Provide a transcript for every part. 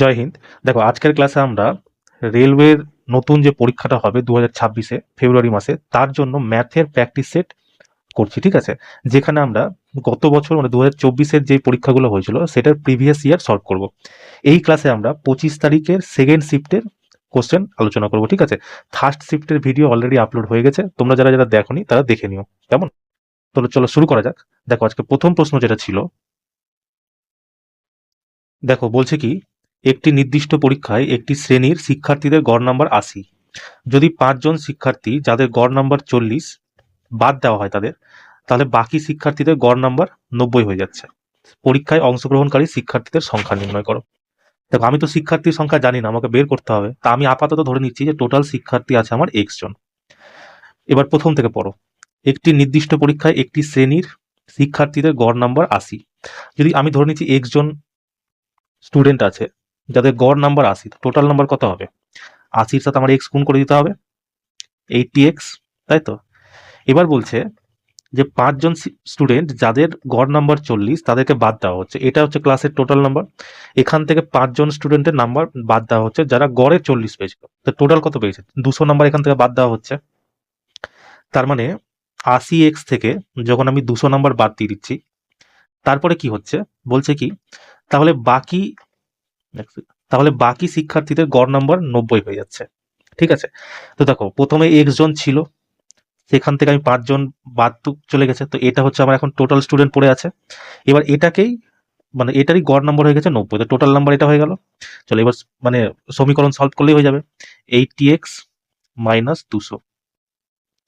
জয় হিন্দ। দেখো, আজকের ক্লাসে আমরা রেলওয়ের নতুন যে পরীক্ষাটা হবে 2026-এ ফেব্রুয়ারি মাসে, তার জন্য ম্যাথের প্র্যাকটিস সেট করছি। ঠিক আছে, যেখানে আমরা গত বছর মানে 2024-এর যে পরীক্ষাগুলো হয়েছিল সেটার প্রিভিয়াস ইয়ার সলভ করব। এই ক্লাসে আমরা 25 তারিখের সেকেন্ড শিফটের কোশ্চেন আলোচনা করব। ঠিক আছে, ফার্স্ট শিফটের ভিডিও অলরেডি আপলোড হয়ে গেছে, তোমরা যারা যারা দেখোনি তারা দেখে নিও। কেমন? তো চলো শুরু করা যাক। দেখো, আজকে প্রথম প্রশ্ন যেটা ছিল, দেখো বলছে কি, একটি নির্দিষ্ট পরীক্ষায় একটি শ্রেণীর শিক্ষার্থীদের গড় নাম্বার 80। যদি 5 জন শিক্ষার্থী যাদের গড় নাম্বার 40 বাদ দেওয়া হয় তাদের, তাহলে বাকি শিক্ষার্থীদের গড় নাম্বার 90 হয়ে যাচ্ছে। পরীক্ষায় অংশগ্রহণকারী শিক্ষার্থীদের সংখ্যা নির্ণয় করো। দেখো, আমি তো শিক্ষার্থীর সংখ্যা জানি না, আমাকে বের করতে হবে। তা আমি আপাতত ধরে নিচ্ছি যে টোটাল শিক্ষার্থী আছে আমার এক্স জন। এবার প্রথম থেকে পড়ো। একটি নির্দিষ্ট পরীক্ষায় একটি শ্রেণীর শিক্ষার্থীদের গড় নাম্বার 80। যদি আমি ধরে নিচ্ছি এক্স জন স্টুডেন্ট আছে যাদের গড় নাম্বার 80, টোটাল নাম্বার কত হবে? 80-র সাথে আমার এক্স গুণ করে দিতে হবে, 80x, তাই তো? এবার বলছে যে 5 জন স্টুডেন্ট যাদের গড় নাম্বার 40 তাদেরকে বাদ দেওয়া হচ্ছে, এটা হচ্ছে ক্লাসের টোটাল নাম্বার। এখান থেকে 5 জন স্টুডেন্টের নাম্বার বাদ দেওয়া হচ্ছে যারা গড়ে 40 পেয়েছিল, তো টোটাল কত পেয়েছে? 200 নাম্বার এখান থেকে বাদ দেওয়া হচ্ছে। তার মানে 80x থেকে যখন আমি 200 নাম্বার বাদ দিয়ে দিচ্ছি, তারপরে কি হচ্ছে বলছে কি, তাহলে বাকি তাহলে বাকি শিক্ষার্থীদের গড় নাম্বার 90 হয়ে যাচ্ছে। ঠিক আছে, তো দেখো প্রথমে এক্স জন ছিল, সেখান থেকে আমি 5 জন বাদ চলে গেছে, তো এটা হচ্ছে আমার এখন টোটাল স্টুডেন্ট পড়ে আছে। এবার এটাকেই মানে এটারই গড় নাম্বার হয়ে গেছে 90, তো টোটাল নাম্বার এটা হয়ে গেল। চলো এবার মানে সমীকরণ সলভ করলেই হয়ে যাবে। 80x মাইনাস 200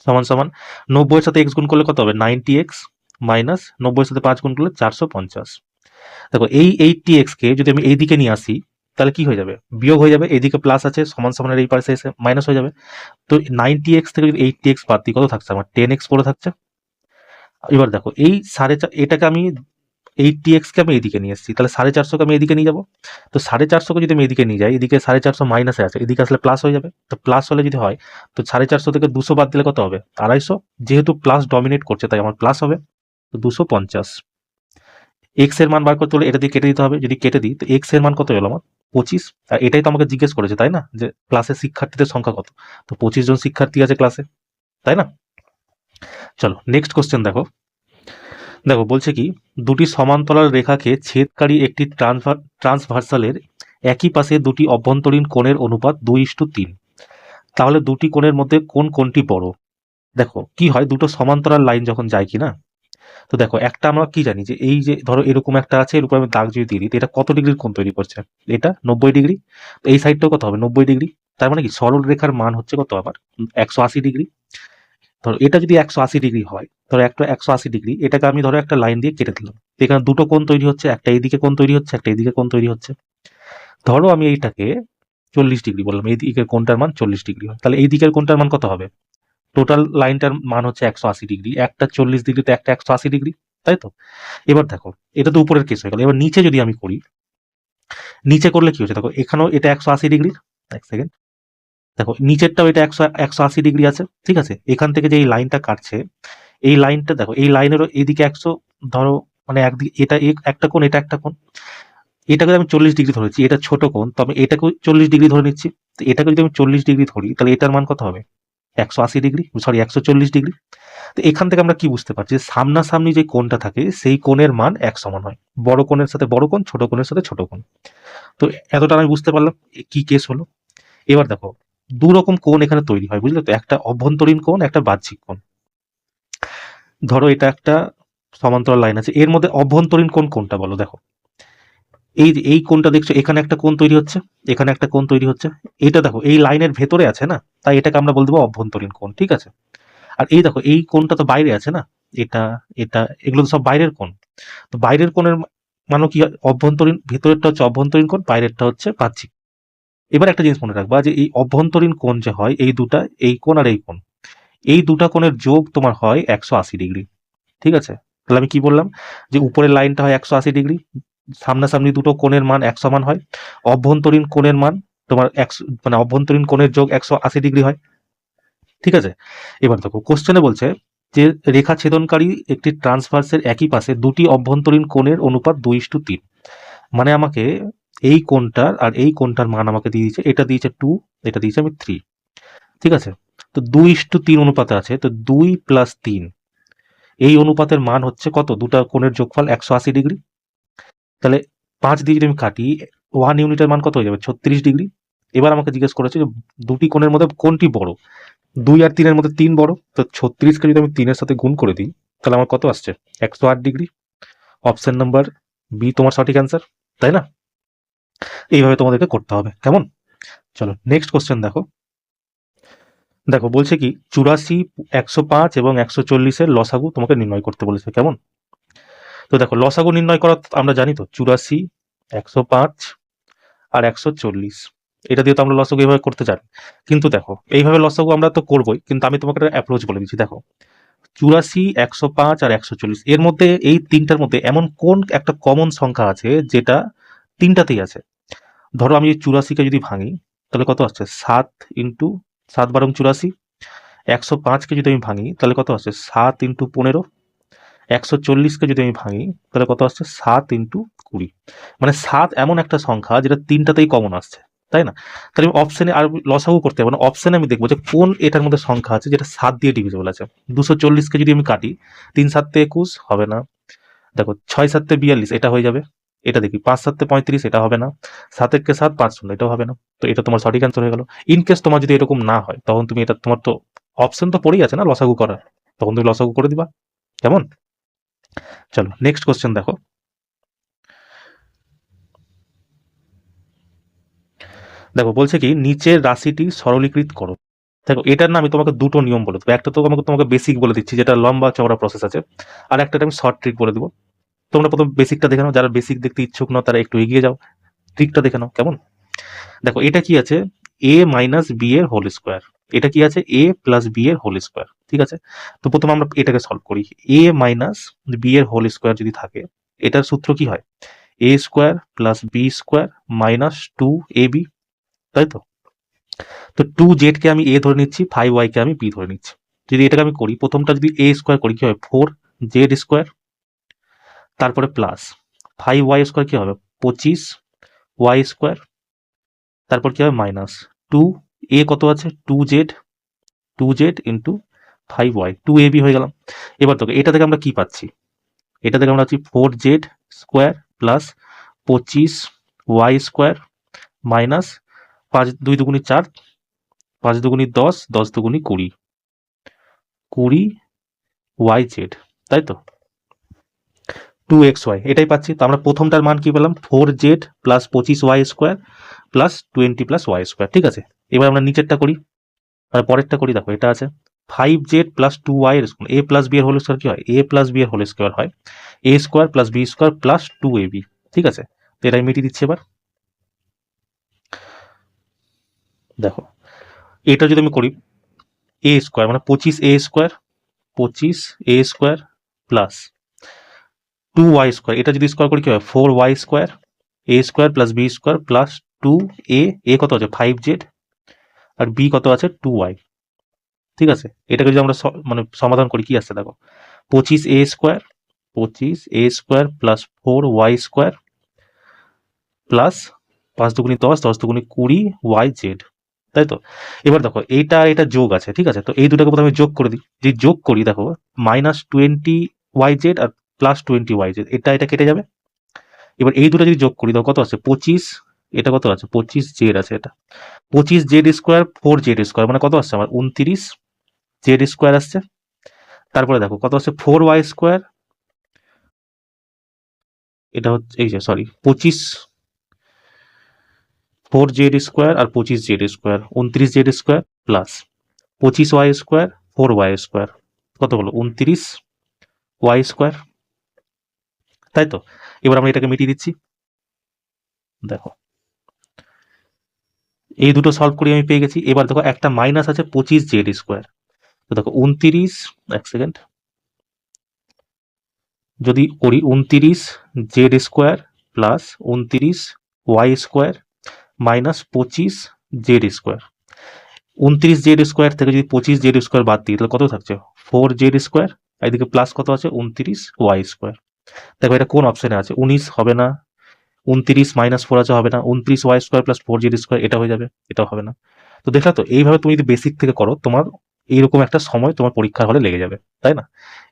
সমান সমান 90-এর সাথে এক্স গুণ করলে কত হবে? 90x মাইনাস 90-এর সাথে 5 গুণ করলে 450। দেখো, এই 80x কে যদি আমি এইদিকে নিয়ে আসি তাহলে কি হয়ে যাবে? বিয়োগ হয়ে যাবে, এইদিকে প্লাস আছে, সমান সমানের এই পাশে এসে মাইনাস হয়ে যাবে। তো 90x থেকে যদি 80x বাদ দিই কত থাকছে আমার? 10x পড়ে থাকছে। এবার দেখো, এই এটাকে আমি 80x কে আমি এদিকে নিয়ে এসেছি, তাহলে 450 কে আমি এদিকে নিয়ে যাবো। তো 450 কে যদি আমি এদিকে নিয়ে যাই, এদিকে 450 মাইনাসে আছে, এদিকে আসলে প্লাস হয়ে যাবে। তো প্লাস হলে যদি হয়, তো 450 থেকে 200 বাদ দিলে কত হবে? 250। যেহেতু প্লাস ডমিনেট করছে তাই আমার প্লাস হবে, তো 250। এক্স এর মান বার করতে হলে এটা দিয়ে কেটে দিতে হবে, যদি কেটে দিই তো এক্স এর মান কত হলো আমার? 25। আর এটাই তো আমাকে জিজ্ঞেস করেছে, তাই না, যে ক্লাসের শিক্ষার্থীদের সংখ্যা কত? তো 25 জন শিক্ষার্থী আছে ক্লাসে, তাই না? চলো নেক্সট কোশ্চেন দেখো। দেখো বলছে কি, দুটি সমান্তরাল রেখাকে ছেদকারী একটি ট্রান্সভার্সালের একই পাশে দুটি অভ্যন্তরীণ কোণের অনুপাত 2:3। তাহলে দুটি কোণের মধ্যে কোন কোণটি বড়? দেখো কি হয়, দুটো সমান্তরাল লাইন যখন যায় কি না, তো দেখো একটা আমরা কি জানি যে এই যে ধরো এরকম একটা আছে, এর উপর আমি দাগ যদি দিয়ে দিই, তো এটা কত ডিগ্রির কোণ তৈরি করছে? এটা 90 ডিগ্রি। তো এই সাইডটাও কত হবে? 90 ডিগ্রি। তার মানে কি সরল রেখার মান হচ্ছে কত আবার? 180 ডিগ্রি। ধরো এটা যদি 180 ডিগ্রি হয়, ধরো একটা 180 ডিগ্রি, এটাকে আমি ধরো একটা লাইন দিয়ে কেটে দিলাম, তো এখানে দুটো কোণ তৈরি হচ্ছে, একটা এইদিকে কোণ তৈরি হচ্ছে, একটা এইদিকে কোণ তৈরি হচ্ছে। ধরো আমি এইটাকে 40 ডিগ্রি বললাম, এই দিকের কোণটার মান 40 ডিগ্রি হয়, তাহলে এই দিকের কোণটার মান কত হবে? টোটাল লাইনটার মান হচ্ছে 180 ডিগ্রি, একটা 40 ডিগ্রি তো একটা 180 ডিগ্রি, তাই তো? এবার দেখো, এটা তো উপরের কেস হয়ে গেল। এবার নিচে যদি আমি করি, নিচে করলে কি হচ্ছে দেখো, এখানেও এটা 180 ডিগ্রি। এক সেকেন্ড, দেখো নিচেরটাও এটা 180 ডিগ্রি আছে। ঠিক আছে, এখান থেকে যে এই লাইনটা কাটছে, এই লাইনটা দেখো, এই লাইনেরও এইদিকে 100, ধরো মানে একদিকে এটা একটা কোণ, এটা একটা কোণ। এটাকে আমি 40 ডিগ্রি ধরেছি, এটা ছোট কোণ, তো আমি এটাকে 40 ডিগ্রি ধরে নিচ্ছি। তো এটাকে যদি আমি 40 ডিগ্রি ধরি, তাহলে এটার মান কত হবে? 180 ডিগ্রি, সরি 140 ডিগ্রি। তো এখান থেকে আমরা কি বুঝতে পারছি, সামনাসামনি যে কোণটা থাকে সেই কোণের মান এক সমান হয়, বড় কোণের সাথে বড় কোণ, ছোট কোণের সাথে ছোট কোণ। তো এতটা আমি বুঝতে পারলাম কি কেস হলো। এবার দেখো, দু রকম কোণ এখানে তৈরি হয়, বুঝলে তো, একটা অভ্যন্তরীণ কোণ, একটা বাহ্যিক কোণ। ধরো এটা একটা সমান্তরাল লাইন আছে, এর মধ্যে অভ্যন্তরীণ কোণ কোনটা বলো? দেখো, এই যে এই কোণটা দেখছো, এখানে একটা কোণ তৈরি হচ্ছে, এখানে একটা কোণ তৈরি হচ্ছে। এটা দেখো এই লাইনের ভেতরে আছে না, তাই এটাকে আমরা বলবো অভ্যন্তরীণ কোণ। ঠিক আছে, আর এই দেখো এই কোণটা তো বাইরে আছে না, এটা এটা এগুলো তো সব বাইরের কোণ। তো বাইরের কোণের মানে কি হয়? অভ্যন্তরীণ, ভেতরেরটা হচ্ছে অভ্যন্তরীণ কোণ, বাইরেরটা হচ্ছে বাহ্যিক। এবার একটা জিনিস মনে রাখবা, যে এই অভ্যন্তরীণ কোণ যে হয়, এই দুটা, এই কোণ আর এই কোণ, এই দুটা কোণের যোগ তোমার হয় 180 ডিগ্রি। ঠিক আছে, তাহলে আমি কি বললাম, যে উপরের লাইনটা হয় 180 ডিগ্রি, সামনাসামনি দুটো কোণের মান 100 মান হয়, অভ্যন্তরীণ কোণের মান তোমার 100, মানে অভ্যন্তরীণ কোণের যোগ 180 ডিগ্রি হয়। ঠিক আছে, এবার দেখো কোশ্চেনে বলছে যে রেখা ছেদনকারী একটি ট্রান্সভার্সের একই পাশে দুটি অভ্যন্তরীণ কোণের অনুপাত 2:3। মানে আমাকে এই কোণটার আর এই কোণটার মান আমাকে দিয়ে দিয়েছে, এটা দিয়েছে 2, এটা দিয়েছে আমি 3। ঠিক আছে, তো 2:3 অনুপাতে আছে, তো 2 + 3 এই অনুপাতের মান হচ্ছে কত, দুটা কোণের যোগফল 180 ডিগ্রি। তাহলে 5 দিয়ে যদি আমি কাটি, 1 ইউনিটের মান কত হয়ে যাবে, 36 ডিগ্রি। এবার আমাকে জিজ্ঞেস করেছে যে দুটি কোণের মধ্যে কোনটি বড়, 2 আর 3 এর মধ্যে 3 বড়, তো 36কে যদি আমি 3 এর সাথে গুণ করে দিই তাহলে আমার কত আসছে, 108 ডিগ্রি। অপশন নাম্বার বি তোমার সঠিক অ্যান্সার, তাই না? এইভাবে তোমাদেরকে করতে হবে, কেমন? চলো নেক্সট কোশ্চেন দেখো। দেখো বলছে কি 84, 105 এবং 140-এর লসাগু তোমাকে নির্ণয় করতে বলেছে, কেমন? তো দেখো লসাগু নির্ণয় করা তো আমরা জানি, তো 84, 105 আর 140, এটা দিয়ে তো আমরা লসাগু এইভাবে করতে জানি। কিন্তু দেখো এইভাবে লসাগু আমরা তো করবোই, কিন্তু আমি তোমাকে একটা অ্যাপ্রোচ বলে দিচ্ছি। দেখো 84, 105 আর 140 এর মধ্যে, এই তিনটার মধ্যে এমন কোন একটা কমন সংখ্যা আছে যেটা তিনটাতেই আছে। ধরো আমি 84কে যদি ভাঙি তাহলে কত আসছে, 7 ইন্টু 7 × 84। 105কে যদি আমি ভাঙি তাহলে কত আসছে, 7 × 15। 140কে যদি আমি ভাঙি তাহলে কত আসছে, 7 × 20। মানে 7 এমন একটা সংখ্যা যেটা তিনটাতেই কমন আসছে, তাই না? তাহলে আমি অপশনে আর লসাগু করতে হবে না, অপশনে আমি দেখবো যে কোন এটার মধ্যে সংখ্যা আছে যেটা 7 দিয়ে ডিভিজিবল আছে। 240কে যদি আমি কাটি, 3 7 21 হবে না। দেখো 6 7 42 এটা হয়ে যাবে, এটা দেখি 5 7 35 এটা হবে না। 7 1 7 5 0 এটাও হবে না। তো এটা তোমার সঠিক অ্যান্সার হয়ে গেল। ইন কেস তোমার যদি এরকম না হয় তখন তুমি এটা, তোমার তো অপশন তো পড়েই আছে না লসাগু করার, তখন তুমি লসাগু করে দিবা, কেমন? চলো নেক্সট কোশ্চেন দেখো। দেখো বলছে কি নিচের রাশিটি সরলীকৃত করো। দেখো এটার না আমি তোমাকে দুটো নিয়ম বলে দেবো, একটা তো তোমাকে তোমাকে বেসিক বলে দিচ্ছি যেটা লম্বা চওড়া প্রসেস আছে, আর একটা আমি শর্ট ট্রিক বলে দেবো। তোমরা প্রথম বেসিকটা দেখে নাও, যারা বেসিক দেখতে ইচ্ছুক নাও তারা একটু এগিয়ে যাও, ট্রিকটা দেখে নাও, কেমন? দেখো এটা কি আছে, a মাইনাস বি এর হোল স্কোয়ার, এটা কি আছে, a প্লাস বি এর হোল স্কোয়ার। ঠিক আছে, তো প্রথমে আমরা এটাকে সলভ করি। a মাইনাস বি এর হোল স্কোয়ার যদি থাকে, এটার সূত্র কি হয়, a square plus B square minus 2ab, তাই তো? তো 2z কে আমি a ধরে নিচ্ছি, 5y কে আমি b ধরে নিচ্ছি। যদি এটাকে আমি করি, প্রথমটা যদি a স্কোয়ার করি কি হয়, 4z স্কোয়ার, তারপরে প্লাস 5y স্কোয়ার কি হবে, 25y স্কোয়ার, তারপর কি হবে মাইনাস 2a কত আছে, 2z ইন্টু 5y, 2ab হয়ে গেলাম। এবার দেখো এটা থেকে আমরা কি পাচ্ছি, এটা থেকে আমরা পাচ্ছি 4z square plus 25y square minus 5 2 দুগুণি 4, 5 দুগুণি 10, 10 দুগুণি 20, 20yz, তাই তো? 2xy এটাই পাচ্ছি। তো আমরা প্রথমটার মান কি পেলাম, 4z plus 25y square plus 20 plus y square. ঠিক আছে, এবার আমরা নিচেরটা করি আর পরেরটা করি। দেখো এটা আছে 5z প্লাস 2y এর স্কোয়ার, a প্লাস বি এর হোল স্কোয়ার কি হয়, a প্লাস বি এর হোল স্কোয়ার হয় a square plus B square plus 2ab। ঠিক আছে, তো এটাই মিটিয়ে দিচ্ছি। এবার দেখো এটা যদি আমি করি, a স্কোয়ার মানে 25a square, 25a square plus 2y square, এটা যদি স্কোয়ার করি কি হয়, 4y square, a square plus B square plus 2a, a কত আছে 5z আর b কত আছে 2y। ঠিক আছে, এটাকে যদি আমরা মানে সমাধান করি কি আসছে দেখো, 25a square, 25a square plus 4y square plus 5 দুগুণি 10, 10 দুগুণি 20yz, তাই তো? এবার দেখো এইটা আর এটা যোগ আছে, ঠিক আছে, তো এই দুটাকে প্রথমে যোগ করে দিই। যদি যোগ করি দেখো মাইনাস 20yz আর প্লাস 20yz, এটা এটা কেটে যাবে। এবার এই দুটো যদি যোগ করি দেখো কত আছে 25, এটা কত আছে 25z আছে, এটা 25z স্কোয়ার 4z স্কোয়ার মানে কত আসছে আমার 29z স্কোয়ার আসছে। তারপরে দেখো কত আছে 4y স্কোয়ার, এটা হচ্ছে এই যে সরি 4z স্কোয়ার আর 25z square 29z square plus 25y square 4y square, কত হলো 29y স্কোয়ার, তাই তো? এবার আমরা এটাকে মিটিয়ে দিচ্ছি। দেখো এই দুটো সলভ করে আমি পেয়ে গেছি। এবার দেখো একটা মাইনাস আছে 25z স্কোয়ার, তো দেখো 29, এক সেকেন্ড, যদি করি 29z square plus 29y square minus 25z square, 29z square থেকে যদি 25z স্কোয়ার বাদ দিই তাহলে কত থাকছে 4z স্কোয়ার, এদিকে প্লাস কত আছে 29y স্কোয়ার। দেখো এটা কোন অপশনে আছে, 19 হবে না, 29 - 4 আছে, হবে না। 29y² + 4z², এটা হয়ে যাবে, এটাও হবে না। তো দেখলা তো, এইভাবে তুমি যদি বেসিক থেকে করো, তোমার এইরকম একটা সময় তোমার পরীক্ষার হলে লেগে যাবে, তাই না?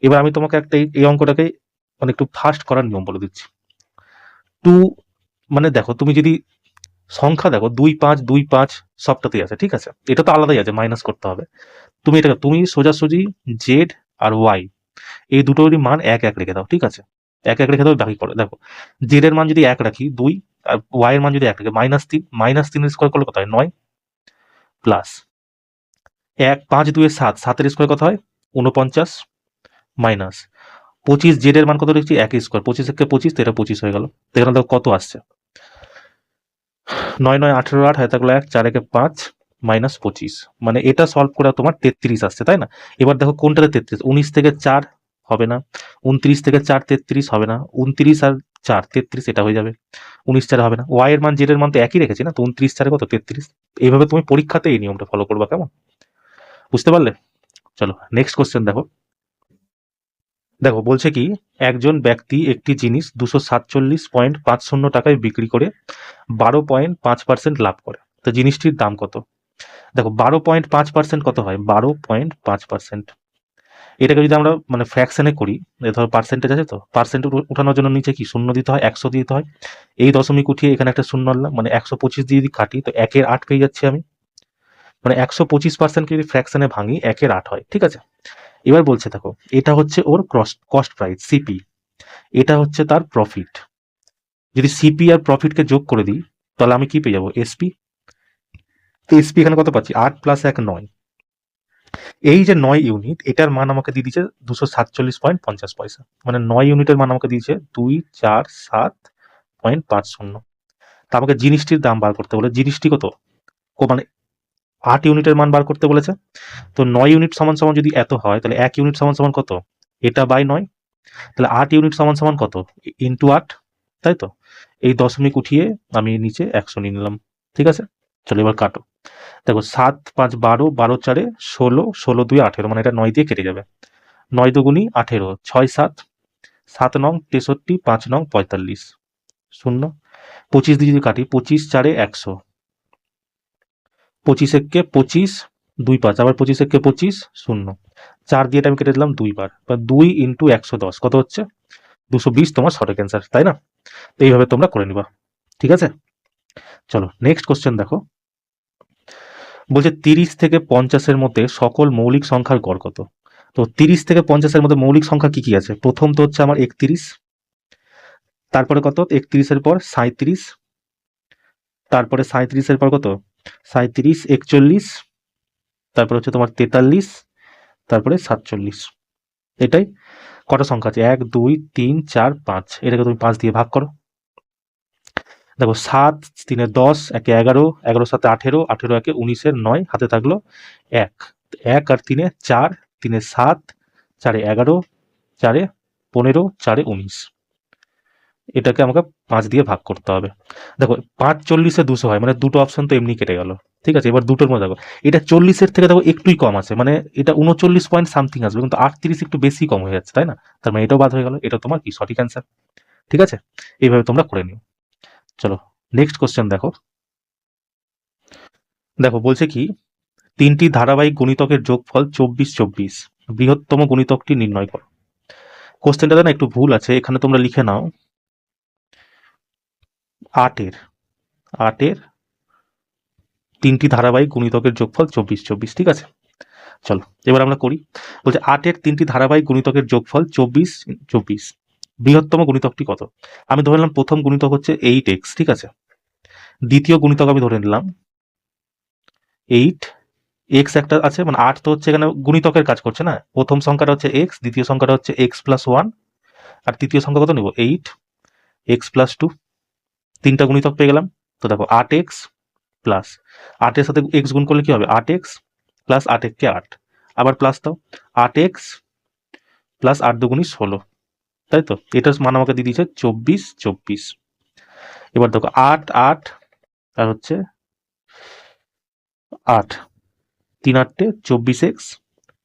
এবার আমি তোমাকে একটা এই অঙ্কটাকে মানে একটু ফাস্ট করার নিয়ম বলে দিচ্ছি। টু, মানে দেখো তুমি যদি সংখ্যা দেখো 2 5 2 5 সবটাতেই আছে, ঠিক আছে, এটা তো আলাদাই আছে, মাইনাস করতে হবে। তুমি সোজাসুজি জেড আর ওয়াই এই দুটোরই মান এক এক রেখে দাও, ঠিক আছে, এক এক রেখে দাও, বাকি করে দেখো। জেড এর মান যদি এক রাখি 2, আর ওয়াই এর মান যদি এক রাখি -3, -3 করলে কত হয় 9, প্লাস 5 2 7, 7 কত হয় 49, মাইনাস 25, জেড এর মান কত রেখেছি 1 25 25, তো এটা 25 হয়ে গেল। তো এখানে দেখো কত আসছে, 9 9 18 8 হাতে থাকলো 1, 4 5, -25, মানে এটা সলভ করে তোমার 33 আসছে, তাই না? এবার দেখো কোনটাতে 33, 19 থেকে 4 হবে না, 29 থেকে 4 33 হবে না, 29 আর 4 33, এটা হয়ে যাবে, 19 4 হবে না। ওয়াই এর মান জেড এর মান তো একই রেখেছি না, তো 29 4 কত 33। এইভাবে তুমি পরীক্ষাতে এই নিয়মটা ফলো করবা, কেমন, বুঝতে পারলে? চলো নেক্সট কোশ্চেন দেখো। দেখো বলছে কি, একজন ব্যক্তি একটি জিনিস 247.50 টাকায় বিক্রি করে 12.5% লাভ করে, তো জিনিসটির দাম কত? দেখো 12.5% কত হয়, 12.5%, এটাকে যদি আমরা মানে ফ্র্যাকশনে করি, ধরো পার্সেন্টেজ আছে, তো পার্সেন্ট উঠানোর জন্য নিচে কি শূন্য দিতে হয়, 100 দিতে হয়, এই দশমিক উঠিয়ে এখানে একটা শূন্য আনলাম, মানে 125 দিয়ে যদি কাটি তো 1/8 পেয়ে যাচ্ছি আমি, মানে 125% যদি ফ্র্যাকশনে ভাঙি 1/8 হয়, ঠিক আছে। এবার বলছে দেখো, এটা হচ্ছে ওর কস্ট প্রাইস সিপি, এটা হচ্ছে তার প্রফিট। যদি সিপি আর প্রফিটকে যোগ করে দিই তাহলে আমি কি পেয়ে যাবো, এসপি। এসপি এখানে কত পাচ্ছি, 8 + 1 9, এই যে 9 ইউনিট, এটার মান আমাকে দিয়ে দিচ্ছে 247.50 পয়সা, মানে 9 ইউনিটের মান আমাকে দিয়েছে 247.50। তা আমাকে জিনিসটির দাম বার করতে বলে, জিনিসটি কত, মানে 8 ইউনিটের মান বার করতে বলেছে। তো 9 ইউনিট সমান সমান যদি এত হয়, তাহলে 1 ইউনিট সমান সমান কত, এটা বাই 9, তাহলে 8 ইউনিট সমান সমান কত, ইন্টু 8, তাই তো। এই দশমিক উঠিয়ে আমি নিচে 100 নিয়ে নিলাম, ঠিক আছে। চলো এবার কাটো, দেখো 7 5 12, 12 4 16, 16 2 18, মানে এটা 9 দিয়ে কেটে যাবে, 9 দুগুণি 18, 6 7, 7 9 63, 5 9 45, শূন্য। 25 দিয়ে যদি কাটি, 25 4 100, 25 একে 25, 2 5, আবার 25 একে 25, শূন্য। 4 দিয়ে এটা আমি কেটে দিলাম 2 বার, 2 ইন্টু 110 কত হচ্ছে 220, তোমার সঠিক অ্যান্সার, তাই না? এইভাবে তোমরা করে নিবা, ঠিক আছে। চলো নেক্সট কোশ্চেন দেখো। বলছে 30 থেকে 50-এর মধ্যে সকল মৌলিক সংখ্যার গড় কত? তো 30 থেকে 50-এর মধ্যে মৌলিক সংখ্যা কি কি আছে? প্রথম তো হচ্ছে আমার 31, তারপরে কত 31-এর পর 37, তারপরে 37-এর পর কত 37 41, তারপরে হচ্ছে তোমার 43, তারপরে 47, এটাই কটা সংখ্যা আছে, 1 2 3 4 5, এটাকে তুমি 5 দিয়ে ভাগ করো। দেখো 7 3 10, 1 11, 11 7 18, 18 1 19, 9 হাতে থাকলো 1, 1 আর 3 4, 3 7, 4 11, 4 15, 4 19, এটাকে আমাকে 5 দিয়ে ভাগ করতে হবে। দেখো 5 40-এ 200 হয়, মানে দুটো অপশন তো এমনি কেটে গেল, ঠিক আছে। এবার দুটোর মধ্যে দেখো, এটা 40-এর থেকে দেখো একটুই কম আছে, মানে এটা 39 পয়েন্ট সামথিং আসবে, কিন্তু 38 একটু বেশি কম হয়ে যাচ্ছে, তাই না? তার মানে এটাও বাদ হয়ে গেল, এটা তোমার কি সঠিক অ্যান্সার, ঠিক আছে। এইভাবে তোমরা করে নিও। চলো নেক্সট কোশ্চেন দেখো। দেখো বলছে কি, তিনটি ধারাবাহিক গুণিতকের যোগফল 24 24, বৃহত্তম গুণিতকটি নির্ণয় করো। কোশ্চেনটাতে না একটু ভুল আছে, এখানে তোমরা লিখে নাও 8-এর 8-এর তিনটি ধারাবাহিক গুণিতকের যোগফল 24 24, ঠিক আছে। চলো এবার আমরা করি। বলছে 8-এর তিনটি ধারাবাহিক গুণিতকের যোগফল 24 24, বৃহত্তম গুণিতকটি কত? আমি ধরে নিলাম প্রথম গুণিতক হচ্ছে 8x, ঠিক আছে। দ্বিতীয় গুণিতক আমি ধরে নিলাম 8, এক্স একটা আছে, মানে 8 তো হচ্ছে এখানে গুণিতকের কাজ করছে না, প্রথম সংখ্যাটা হচ্ছে এক্স, দ্বিতীয় সংখ্যাটা হচ্ছে এক্স প্লাস 1, আর তৃতীয় সংখ্যা কত নেব 8 এক্স প্লাস 2, তিনটা গুণিতক পেয়ে গেলাম। তো দেখো 8x প্লাস 8-এর সাথে এক্স গুণ করলে কি হবে 8x প্লাস 8 কে 8, আবার প্লাস দাও 8x প্লাস 8 দুগুণি 16, তাই তো। এটার মান আমাকে দিয়ে দিয়েছে 24 24। এবার দেখো 8 8 আর হচ্ছে 8, 3 8 24x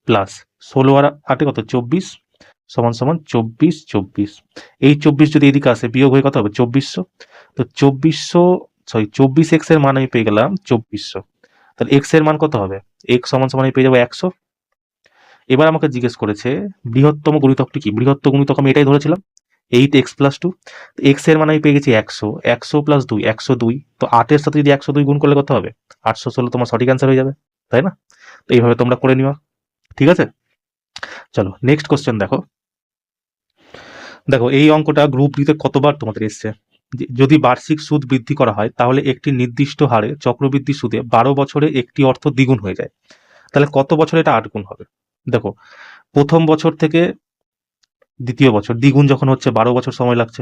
প্লাস 16 আর 8 কত 24, সমান সমান 24 এই 24 যদি এদিকে আসে বিয়োগ হয়ে কত হবে 2400। তো 24 এক্স এর মান আমি পেয়ে গেলাম 2400। তাহলে এক্স এর মান কত হবে, এক্স সমান সমান আমি পেয়ে যাবো 100। এবার আমাকে জিজ্ঞেস করেছে বৃহত্তম গুণিতকটি কি। বৃহত্তম গুণিতক আমি এটাই ধরেছিলাম, 8x+2। এক্স এর মান আমি পেয়ে গেছি 100, 100+2 102। তো 8-এর সাথে যদি 102 গুণ করলে কত হবে, 816 তোমার সঠিক অ্যান্সার হয়ে যাবে, তাই না? তো এইভাবে তোমরা করে নিও, ঠিক আছে। চলো নেক্সট কোশ্চেন দেখো। দেখো এই অঙ্কটা গ্রুপ ডিতে কতবার তোমাদের এসছে। যদি বার্ষিক সুদ বৃদ্ধি করা হয় তাহলে একটি নির্দিষ্ট হারে চক্রবৃদ্ধি সুদে 12 বছরে একটি অর্থ দ্বিগুণ হয়ে যায়, তাহলে কত বছরে এটা 8 গুণ হবে। দেখো প্রথম বছর থেকে দ্বিতীয় বছর দ্বিগুণ যখন হচ্ছে 12 বছর সময় লাগছে,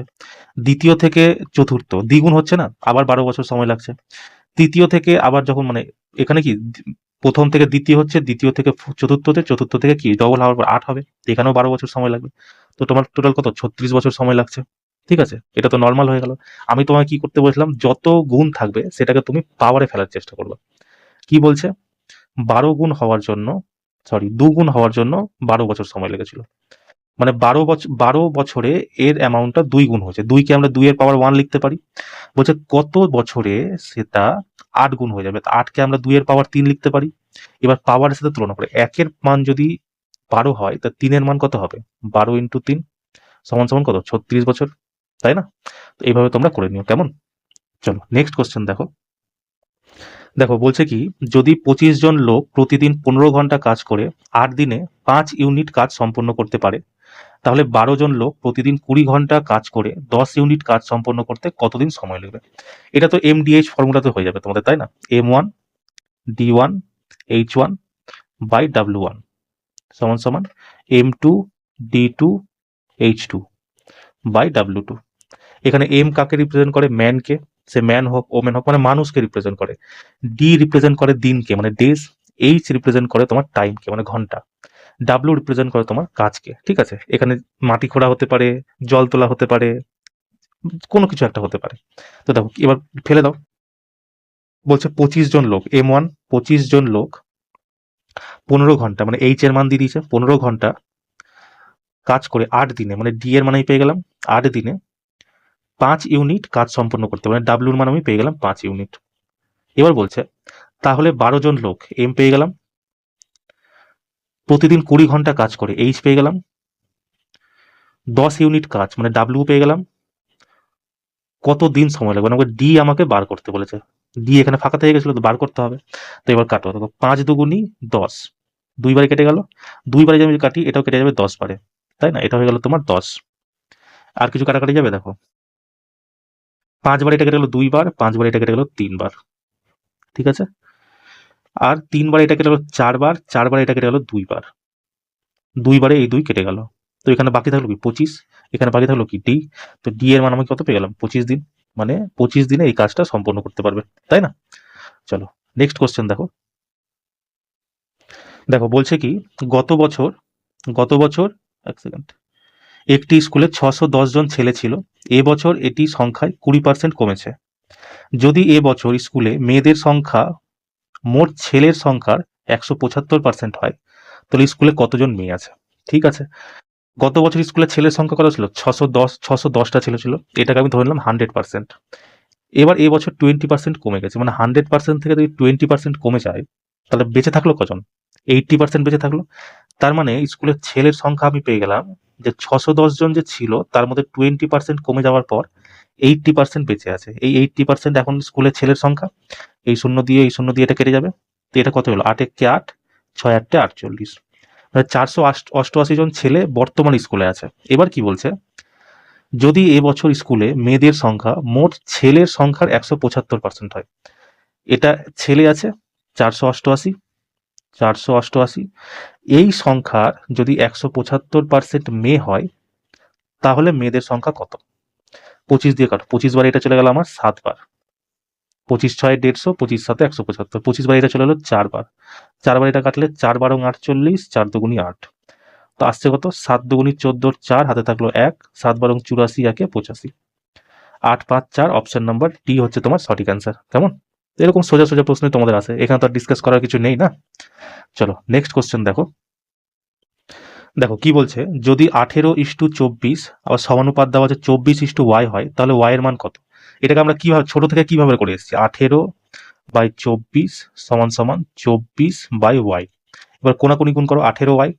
দ্বিতীয় থেকে চতুর্থ দ্বিগুণ হচ্ছে না, আবার 12 বছর সময় লাগছে, তৃতীয় থেকে আবার যখন মানে এখানে কি প্রথম থেকে দ্বিতীয় হচ্ছে, দ্বিতীয় থেকে চতুর্থতে, চতুর্থ থেকে কি ডবল হওয়ার পর 8 হবে, এখানেও 12 বছর সময় লাগবে। তো তোমার টোটাল কত 36 বছর সময় লাগছে, ঠিক আছে। এটা তো নর্মাল হয়ে গেল। আমি তোমায় কি করতে বলছিলাম, যত গুণ থাকবে সেটাকে তুমি পাওয়ারে ফেলার চেষ্টা করবে। কি বলছে, 12 গুণ হওয়ার জন্য, সরি 2 গুণ হওয়ার জন্য 12 বছর সময় লেগেছিল, মানে 12 বছরে এর অ্যামাউন্টটা 2 গুণ হয়েছে। 2কে আমরা 2 এর পাওয়ার 1 লিখতে পারি। বলছে কত বছরে সেটা 8 গুণ হয়ে যাবে, 8কে আমরা 2 এর পাওয়ার 3 লিখতে পারি। এবার পাওয়ারের সাথে তুলনা করে 1-এর মান যদি 12 হয় তা 3-এর মান কত হবে, 12 ইন্টু 3 সমান সমান কত 36 বছর, তাই না? তো এইভাবে তোমরা করে নিও, কেমন। চলো নেক্সট কোশ্চেন দেখো। দেখো বলছে কি, যদি 25 জন লোক প্রতিদিন 15 ঘন্টা কাজ করে 8 দিনে 5 ইউনিট কাজ সম্পন্ন করতে পারে, তাহলে 12 জন লোক প্রতিদিন 20 ঘন্টা কাজ করে 10 ইউনিট কাজ সম্পন্ন করতে কতদিন সময় লাগবে। এটা তো এমডিএইচ ফর্মুলাতে হয়ে যাবে তোমাদের, তাই না? M1D1H1/W1 সমান সমান M2D2H2/W2। এখানে এম কাকে রিপ্রেজেন্ট করে, ম্যানকে, সে ম্যান হোক ওমেন হোক, মানে মানুষকে রিপ্রেজেন্ট করে। ডি রিপ্রেজেন্ট করে দিনকে মানে ডেজ। এইচ রিপ্রেজেন্ট করে তোমার টাইমকে মানে ঘন্টা। ডাব্লিউ রিপ্রেজেন্ট করে তোমার কাজকে, ঠিক আছে। এখানে মাটি খোঁড়া হতে পারে, জল তোলা হতে পারে, কোনো কিছু একটা হতে পারে। তো দেখো এবার ফেলে দাও। বলছে 25 জন লোক, M1 25 জন লোক 15 ঘন্টা, মানে এইচ এর মান দিয়ে দিয়েছে 15 ঘন্টা কাজ করে 8 দিনে, মানে ডি এর মান আমি পেয়ে গেলাম 8 দিনে 5 ইউনিট কাজ সম্পন্ন করতে, মানে ডাব্লিউর মান আমি পেয়ে গেলাম 5 ইউনিট। এবার বলছে তাহলে 12 জন লোক, এম পেয়ে গেলাম, প্রতিদিন 20 ঘন্টা কাজ করে, এইচ পেয়ে গেলাম, 10 ইউনিট কাজ মানে ডাব্লিউ পেয়ে গেলাম, কত দিন সময় লাগবে, আমাকে ডি আমাকে বার করতে বলেছে। ডি এখানে ফাঁকা থেকে গেছিল তো বার করতে হবে। তো এবার কাটো, তো 5 দুগুণি 10, 2 বারে কেটে গেল, 2 বারে যদি কাটি এটাও কেটে যাবে 10 বারে, তাই না? এটা হয়ে গেল তোমার 10। আর কিছু কাটাকাটি যাবে, দেখো 5 বার এটা কেটে গেল 2 বার, 5 বার এটা কেটে গেল 3 বার, ঠিক আছে। আর 3 বার এটা কেটে গেল 4 বার, 4 বার এটা কেটে গেল 2 বার, 2 বারে এই 2 কেটে গেল। তো এখানে বাকি থাকলো কি 25, এখানে বাকি থাকলো কি ডি। তো ডি এর মান আমি কত পেয়ে গেলাম 25 দিন, মানে 25 দিনে এই কাজটা সম্পন্ন করতে পারবে, তাই না? চলো নেক্সট কোশ্চেন দেখো। দেখো বলছে কি, গত বছর এক সেকেন্ড, একটি স্কুলে 610 জন ছেলে ছিল, এবছর এটি সংখ্যায় 20% কমেছে। যদি এবছর স্কুলে মেয়েদের সংখ্যা মোট ছেলের সংখ্যার 175% হয়, তাহলে স্কুলে কতজন মেয়ে আছে। ঠিক আছে, গত বছর স্কুলের ছেলের সংখ্যা কত ছিল, 610টা ছেলে ছিল, এটাকে আমি ধরে নিলাম 100%। এবার এবছর 20% কমে গেছে, মানে 100% থেকে যদি 20% কমে যায় তাহলে বেঁচে থাকলো কজন, 80% বেঁচে থাকলো। তার মানে স্কুলের ছেলের সংখ্যা আমি পেয়ে গেলাম যে 610 জন যে ছিল তার মধ্যে 20% কমে যাওয়ার পর 80% বেঁচে আছে। এই 80% এখন স্কুলের ছেলের সংখ্যা, এই শূন্য দিয়ে এই শূন্য দিয়ে এটা কেটে যাবে। তো এটা কত হলো, 8 একে 8, 6 8 48, মানে 488 জন ছেলে বর্তমান স্কুলে আছে। এবার কি বলছে, যদি এবছর স্কুলে মেয়েদের সংখ্যা মোট ছেলের সংখ্যার 175% হয়, এটা ছেলে আছে 488, 488, এই সংখ্যার যদি 175% মেয়ে হয় তাহলে মেয়েদের সংখ্যা কত। 25 দিয়ে কাটো, 25 বার এটা চলে গেল আমার 7 বার, 25 6 150, 25 7 175, 25 বার এটা চলে গেলো 4 বার, 4 বার এটা কাটলে 4 বার 48, 4 দুগুণি 8, তো আসছে কত 7 দুগুণি 14, 4 হাতে থাকলো 1, 7 বার 84, 1 85, 8 5 4, অপশন নাম্বার ডি হচ্ছে তোমার সঠিক অ্যান্সার। কেমন, এরকম সোজা সোজা প্রশ্ন তোমাদের আছে, এখানে তো আর ডিসকাস করার কিছু নেই না। চলো নেক্সট কোশ্চেন দেখো। দেখো কি বলছে, যদি 18:24 আবার সমানুপাত দেওয়া আছে 24:y হয়, তাহলে y এর মান কত? এটাকে আমরা কিভাবে ছোট থেকে কিভাবে করে এসেছি, 18/24 সমান সমান 24/y। এবার কোনাকুনি গুণ করো, 18y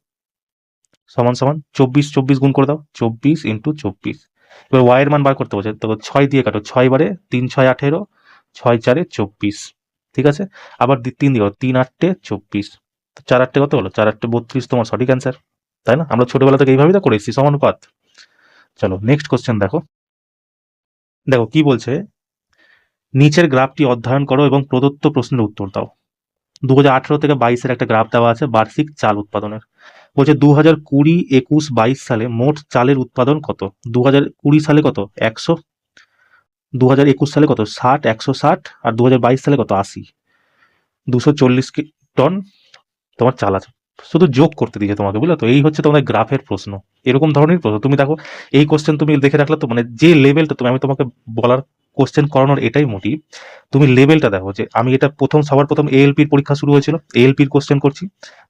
সমান সমান 24 গুণ করে দাও, 24 × 24। এবার y এর মান বার করতে বলছে, তো 6 দিয়ে কাটো, 6 বারে 3 6 18, 6 4 24, ঠিক আছে। আবার 3 দিয়ে 3 8 24, 4 8 কত হলো, 4 8 32 তোমার সঠিক অ্যান্সার, তাই না? আমরা ছোটবেলা থেকে এইভাবেই তো করেছি সমানুপাত। চলো নেক্সট কোশ্চেন দেখো। দেখো কি বলছে, নিচের গ্রাফটি অধ্যয়ন করো এবং প্রদত্ত প্রশ্নের উত্তর দাও। 2018 থেকে 22-এর একটা গ্রাফ দেওয়া আছে বার্ষিক চাল উৎপাদনের। বলছে 2020, 21, 22 সালে মোট চালের উৎপাদন কত? 2020 সালে কত, 100, 2021 সালে কত, 60, 160, আর 2022 সালে কত, 80, 240 টন তোমার চাল আছে। শুধু যোগ করতে দিয়েছে তোমাকে, বুঝলে তো? এই হচ্ছে তোমাদের গ্রাফের প্রশ্ন, এরকম ধরনের প্রশ্ন। তুমি দেখো এই কোশ্চেন তুমি দেখে রাখলে তো, মানে যে লেভেলটা তুমি, আমি তোমাকে বলার কোশ্চেন করানোর এটাই মোটিভ, তুমি লেভেলটা দেখো যে আমি এটা সবার প্রথম এএলপির পরীক্ষা শুরু হয়েছিল, এএলপির কোশ্চেন করছি,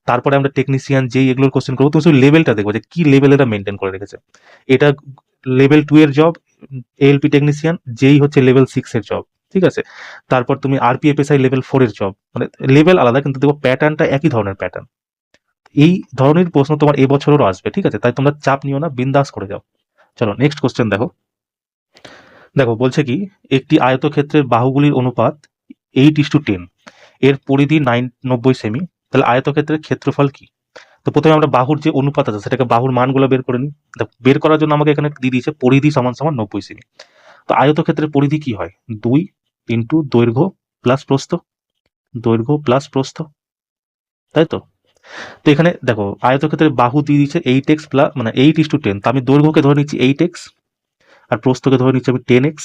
তারপরে আমরা টেকনিশিয়ান যেই এগুলোর কোশ্চেন করবো, তুমি শুধু লেভেলটা দেখবো যে কি লেভেল এটা মেনটেন করে রেখেছে। এটা লেভেল 2 এর জব এএলপি টেকনিশিয়ান, যেই হচ্ছে লেভেল 6 এর জব, ঠিক আছে। তারপর তুমি আরপিএফএসআই লেভেল 4 এর জব, মানে লেভেল আলাদা কিন্তু দেখো প্যাটার্নটা একই ধরনের প্যাটার্ন। এই ধরনের প্রশ্ন তোমার এবছরেরও আসবে, ঠিক আছে? তাই তোমরা চাপ নিও না, বিন্দাস করে যাও। চলো নেক্সট কোশ্চেন দেখো। দেখো বলছে কি, একটি আয়তক্ষেত্রের বাহুগুলির অনুপাত 8:10, এর পরিধি 90 সেমি, তাহলে আয়তক্ষেত্রের ক্ষেত্রফল কি? তো প্রথমে আমরা বাহুর যে অনুপাত আছে সেটাকে বাহুর মানগুলো বের করে নিই। বের করার জন্য আমাকে এখানে দিয়ে দিয়েছে পরিধি সমান সমান 90 সেমি। তো আয়তক্ষেত্রের পরিধি কি হয়, 2 ইন্টু দৈর্ঘ্য প্লাস প্রস্থ, দৈর্ঘ্য প্লাস প্রস্থ, তাই তো? তো এখানে দেখো আয়তক্ষেত্রের বাহু দিয়ে দিচ্ছে 8x প্লাস, মানে 8:10, তো আমি দৈর্ঘ্যকে ধরে নিচ্ছি 8x, আর প্রস্থকে ধরে নিচ্ছি আমি 10x,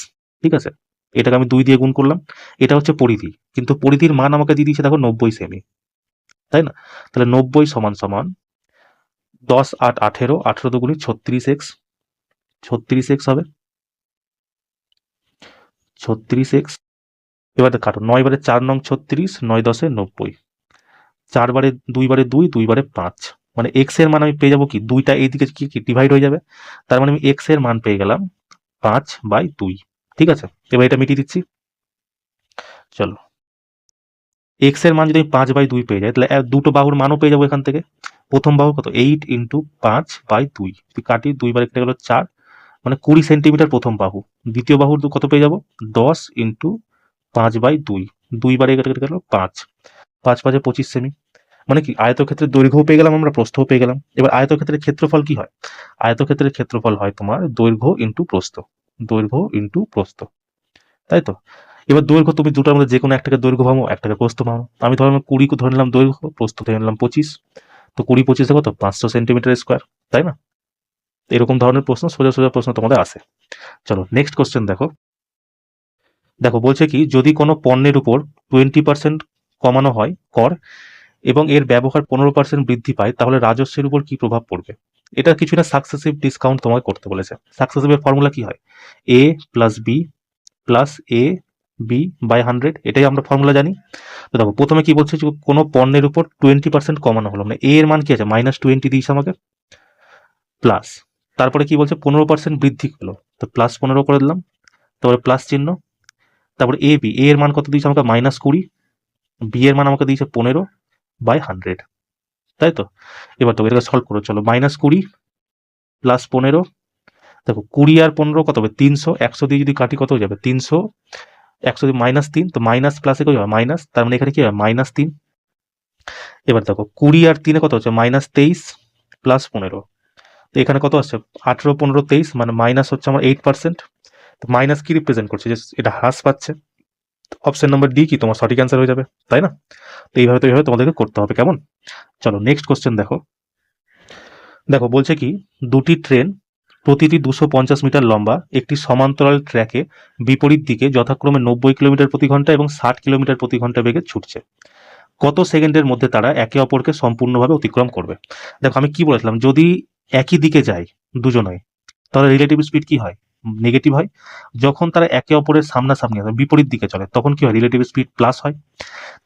ঠিক আছে। এটাকে আমি 2 দিয়ে গুণ করলাম, এটা হচ্ছে পরিধি, কিন্তু পরিধির মান আমাকে দিয়ে দিচ্ছে দেখো 90 সেমি, তাই না? তাহলে 90 সমান সমান 10 8 18, 18 দুগুণি 36x, 36x হবে, 36x। এবারে কাটো, 9 বারে 4 নং 36, 9 10 90, 4 বারে 2 বারে 2, 2 বারে 5, মানে এক্স এর মান আমি পেয়ে যাবো কি, দুইটা এইদিকে কি ডিভাইড হয়ে যাবে, তার মানে আমি এক্স এর মান পেয়ে গেলাম 5/2, ঠিক আছে। এবার এটা মিটিয়ে দিচ্ছি। চলো, এক্স এর মান যদি আমি 5/2 পেয়ে যাই, তাহলে দুটো বাহুর মানও পেয়ে যাবো এখান থেকে। প্রথম বাহু কত, 8 × 5/2, কাটি 2 বারে কেটে গেল 4, মানে 20 সেন্টিমিটার প্রথম বাহু। দ্বিতীয় বাহুর কত পেয়ে যাবো, 10 × 5/2, 2 বারে কেটে গেল 5, 5 5 25 সেমি। মানে কি আয়তক্ষেত্রের দৈর্ঘ্য পেয়ে গেলাম আমরা, প্রস্থও পেয়ে গেলাম। এবার আয়তক্ষেত্রের ক্ষেত্রফল কি হয়, আয়তক্ষেত্রের ক্ষেত্রফল হয় তোমার দৈর্ঘ্য ইন্টু প্রস্থ, দৈর্ঘ্য ইন্টু প্রস্থ, তাই তো? এবার দৈর্ঘ্য তুমি দুটোর মধ্যে যে কোনো একটাকে দৈর্ঘ্য ভাবো, একটাকে প্রস্থ ভাবো। আমি ধরলাম 20 ধরে নিলাম দৈর্ঘ্য, প্রস্থ ধরে নিলাম 25, তো 20 25 কত, 500 সেন্টিমিটার স্কোয়ার, তাই না? এরকম ধরনের প্রশ্ন, সোজা সোজা প্রশ্ন তোমাদের আসে। চলো নেক্সট কোশ্চেন দেখো। দেখো বলছে কি, যদি কোনো পণ্যের উপর 20% কমানো হয় কর এবং এর ব্যবহার 15% বৃদ্ধি পায়, তাহলে রাজস্বের উপর কি প্রভাব পড়বে? এটা কিছু না, সাকসেসিভ ডিসকাউন্ট তোমাকে করতে বলেছে। সাকসেসিভের ফর্মুলা কি হয়, A plus B plus A B by 100, এটাই আমরা ফর্মুলা জানি। তো দেখো প্রথমে কি বলছে, যে কোনো পণ্যের উপর 20% কমানো হলো, মানে এ এর মান কি আছে, -20 দিয়েছে আমাকে, প্লাস, তারপরে কি বলছে 15% বৃদ্ধি হলো, তো +15 করে দিলাম, তারপরে প্লাস চিহ্ন, তারপরে এ বি, এ এর মান কত দিয়েছে আমাকে, -20, বি এর মান আমাকে দিয়েছে 15/100, তাই তো? এবার তো এটাকে সলভ করো, চলো, -20 প্লাস 15, দেখো 20 আর 15 কত হবে, 300, 100 দিয়ে যদি কাটি কত হয়ে যাবে, 300, 100 দিয়ে -3, তো মাইনাস প্লাসে কত হবে, মাইনাস, তার মানে এখানে কি হবে, -3। এবার দেখো 20 আর 3 কত হচ্ছে, -23 প্লাস 15, তো এখানে কত আসছে, 18 15 23, মানে মাইনাস হচ্ছে আমার 8%। তো মাইনাস কি রিপ্রেজেন্ট করছে, যে এটা হ্রাস পাচ্ছে। অপশন নাম্বার ডি কি তোমার সঠিক অ্যান্সার হয়ে যাবে, তাই না? তো এইভাবে তোমাদেরকে করতে হবে, কেমন? চলো নেক্সট কোশ্চেন দেখো। দেখো বলছে কি, দুটি ট্রেন প্রতিটি 250 মিটার লম্বা একটি সমান্তরাল ট্র্যাকে বিপরীত দিকে যথাক্রমে 90 কিলোমিটার প্রতি ঘন্টা এবং 60 কিলোমিটার প্রতি ঘন্টা বেগে ছুটছে। কত সেকেন্ডের মধ্যে তারা একে অপরকে সম্পূর্ণভাবে অতিক্রম করবে? দেখো আমি কি বলেছিলাম, যদি একই দিকে যায় দুজনে, তাহলে রিলেটিভ স্পিড কি হয়, নেগেটিভ হয়। যখন তারা একে অপরের সামনাসামনি বিপরীত দিকে চলে, তখন কি হয়, রিলেটিভ স্পিড প্লাস হয়।